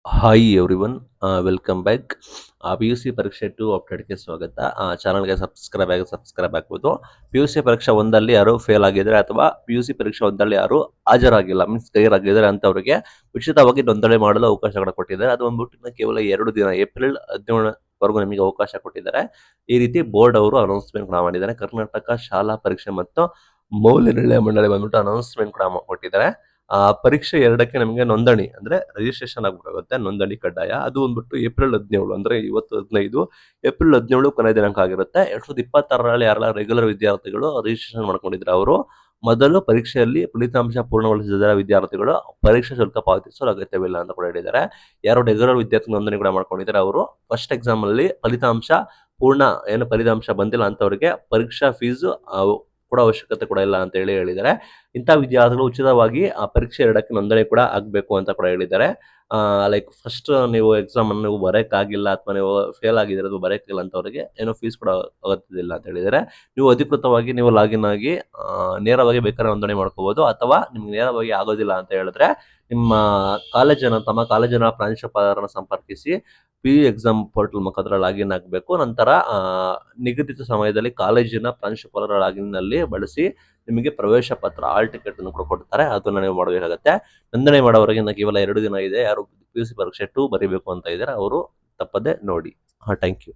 Hi everyone, welcome back. PUC ಪರೀಕ್ಷೆ 2 ಅಪ್ಡೇಟ್‌ಗೆ ಸ್ವಾಗತ. ಚಾನಲ್‌ಗೆ ಸಬ್ಸ್ಕ್ರೈಬ್ ಆಗ್ಬೋದು. PUC ಪರೀಕ್ಷೆ 1 ಯಾರು ಫೇಲ್ ಆಗಿದ್ರೆ ಅಥವಾ PUC ಪರೀಕ್ಷೆ 1 ಯಾರು ಹಾಜರಾಗಿಲ್ಲ, ಮೀನ್ಸ್ ಗೈರಾಗಿದ್ದಾರೆ ಅಂತವರಿಗೆ ಉಚಿತವಾಗಿ ನೋಂದಣಿ ಮಾಡಲು ಅವಕಾಶಗಳು ಕೊಟ್ಟಿದ್ದಾರೆ. ಅದು ಬಂದ್ಬಿಟ್ಟು ಇನ್ನು ಕೇವಲ 2 ದಿನ, ಏಪ್ರಿಲ್ 17ವರೆಗೂ ನಿಮಗೆ ಅವಕಾಶ ಕೊಟ್ಟಿದ್ದಾರೆ. ಈ ರೀತಿ ಬೋರ್ಡ್ ಅವರು ಅನೌನ್ಸ್‌ಮೆಂಟ್ ಕೂಡ ಮಾಡಿದ್ದಾರೆ. ಕರ್ನಾಟಕ ಶಾಲಾ ಪರೀಕ್ಷೆ ಮತ್ತು ಮೌಲ್ಯ ನಿರ್ಣಯ ಮಂಡಳಿ ಬಂದ್ಬಿಟ್ಟು ಅನೌನ್ಸ್‌ಮೆಂಟ್ ಕೂಡ ಕೊಟ್ಟಿದ್ದಾರೆ. ಪರೀಕ್ಷೆ 2ಕ್ಕೆ ನಮಗೆ ನೋಂದಣಿ ಅಂದ್ರೆ ರಿಜಿಸ್ಟ್ರೇಷನ್ ಆಗ್ಬೇಕಾಗುತ್ತೆ. ನೋಂದಣಿ ಕಡ್ಡಾಯ. ಅದು ಬಂದ್ಬಿಟ್ಟು ಏಪ್ರಿಲ್ 17, ಅಂದ್ರೆ ಇವತ್ತು 15, ಏಪ್ರಿಲ್ 17 ಕೊನೆಯ ದಿನಾಂಕ ಆಗಿರುತ್ತೆ. 2026ರಲ್ಲಿ ಯಾರೆಲ್ಲ ರೆಗ್ಯುಲರ್ ವಿದ್ಯಾರ್ಥಿಗಳು ರಿಜಿಸ್ಟ್ರೇಷನ್ ಮಾಡ್ಕೊಂಡಿದ್ರೆ ಅವರು ಮೊದಲು ಪರೀಕ್ಷೆಯಲ್ಲಿ ಫಲಿತಾಂಶ ಪೂರ್ಣಗೊಳಿಸಿದ ವಿದ್ಯಾರ್ಥಿಗಳು ಪರೀಕ್ಷಾ ಶುಲ್ಕ ಪಾವತಿಸಲು ಅಗತ್ಯವಿಲ್ಲ ಅಂತ ಕೂಡ ಹೇಳಿದ್ದಾರೆ. ಯಾರು ರೆಗ್ಯುಲರ್ ವಿದ್ಯಾರ್ಥಿ ನೋಂದಣಿ ಕೂಡ ಮಾಡ್ಕೊಂಡಿದ್ದಾರೆ ಅವರು ಫಸ್ಟ್ ಎಕ್ಸಾಮ್ ಅಲ್ಲಿ ಫಲಿತಾಂಶ ಬಂದಿಲ್ಲ ಅಂತವರಿಗೆ ಪರೀಕ್ಷಾ ಫೀಸ್ ಕೊಡೋ ಅವಶ್ಯಕತೆ ಕೂಡ ಇಲ್ಲ ಅಂತ ಹೇಳಿದ್ದಾರೆ. ಇಂಥ ವಿದ್ಯಾರ್ಥಿಗಳು ಉಚಿತವಾಗಿ ಆ ಪರೀಕ್ಷೆ 2ಕ್ಕೆ ನೋಂದಣಿ ಕೂಡ ಆಗಬೇಕು ಅಂತ ಕೂಡ ಹೇಳಿದ್ದಾರೆ. ಲೈಕ್ ಫಸ್ಟ್ ನೀವು ಎಕ್ಸಾಮ್ ಅನ್ನು ನೀವು ಬರೆಯಕ್ಕಾಗಿಲ್ಲ ಅಥವಾ ನೀವು ಫೇಲ್ ಆಗಿದ್ರೆ ಅದು ಬರೆಯಕ್ಕಿಲ್ಲ ಅಂತವರಿಗೆ ಏನೋ ಫೀಸ್ ಕೂಡ ಅಗತ್ಯವಿಲ್ಲ ಅಂತ ಹೇಳಿದ್ದಾರೆ. ನೀವು ಅಧಿಕೃತವಾಗಿ ನೀವು ಲಾಗಿನ್ ಆಗಿ ನೇರವಾಗಿ ಬೇಕಾದ್ರೆ ನೋಂದಣಿ ಮಾಡ್ಕೋಬಹುದು, ಅಥವಾ ನಿಮ್ಗೆ ನೇರವಾಗಿ ಆಗೋದಿಲ್ಲ ಅಂತ ಹೇಳಿದ್ರೆ ತಮ್ಮ ಕಾಲೇಜಿನ ಪ್ರಾಂಶುಪಾಲರನ್ನು ಸಂಪರ್ಕಿಸಿ ಎಕ್ಸಾಮ್ ಪೋರ್ಟಲ್ ಮುಖಾಂತರ ಲಾಗಿನ್ ಆಗಬೇಕು. ನಂತರ ನಿಗದಿತ ಸಮಯದಲ್ಲಿ ಕಾಲೇಜಿನ ಪ್ರಾಂಶುಪಾಲರ ಲಾಗಿನ್ ನಲ್ಲಿ ಬಳಸಿ ನಿಮಗೆ ಪ್ರವೇಶ ಪತ್ರ, ಹಾಲ್ ಟಿಕೆಟ್ ಅನ್ನು ಕೂಡ ಕೊಡ್ತಾರೆ. ಅದನ್ನ ನೀವು ಮಾಡಬೇಕಾಗತ್ತೆ. ನೋಂದಣಿ ಮಾಡೋವರೆಗೆ ಕೇವಲ 2 ದಿನ ಇದೆ. ಯಾರು PUC ಪರೀಕ್ಷೆ 2 ಬರೀಬೇಕು ಅಂತ ಇದ್ದಾರೆ ಅವರು ತಪ್ಪದೆ ನೋಡಿ. Thank you.